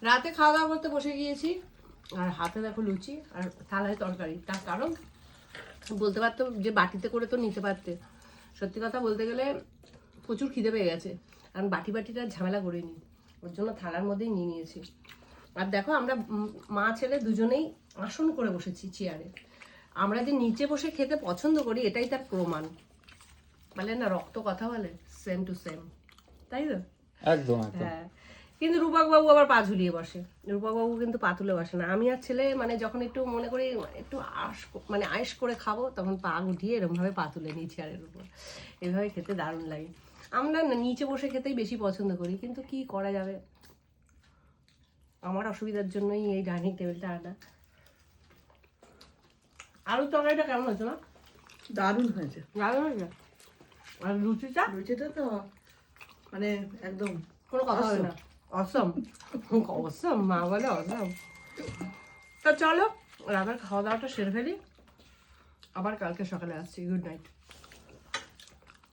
রাতে খাওয়া দাওয়া করতে বসে গিয়েছি, আর হাতে দেখো লুচি আর থালায় তরকারি। তার কারণ বলতে পারতো যে বাটিতে করে তো নিতে পারতে, সত্যি কথা বলতে গেলে প্রচুর খিদে পেয়ে গেছে, আমি বাটিটা ঝামেলা করিনি, ওর জন্য থালার মধ্যেই নিয়ে নিয়েছি। আর দেখো আমরা মা ছেলে দুজনেই আসন করে বসেছি চেয়ারে। আমরা যে নিচে বসে খেতে পছন্দ করি এটাই তার প্রমাণ। বলে না রক্ত কথা বলে, সেম টু সেম, তাই তো? একদম একদম। হ্যাঁ, কিন্তু রূপক বাবু আবার পা ঝুলিয়ে বসে। রূপক বাবু কিন্তু পা তুলে বসে না। আমি আর ছেলে মানে যখন একটু মনে করি একটু মানে আয়েস করে খাবো, তখন পা উঠিয়ে এরকমভাবে পা তুলে নিই চেয়ারের উপর। এভাবে খেতে দারুণ লাগে। আমরা না নিচে বসে খেতেই বেশি পছন্দ করি, কিন্তু কি করা যাবে, আমার অসুবিধার জন্যই এই ডাইনিং টেবিলটা আনা। আলুর তরকারিটা কেমন হয়েছে না? দারুণ হয়েছে। দারুণ হয়েছে। আর লুচিটা লুচিটা তো মানে একদম কোনো কথা হবে না, অসম। অসম, মা বলে অসম। তো চলো রাতের খাওয়া দাওয়াটা সেরে ফেলি, আবার কালকে সকালে আসছি। Good night.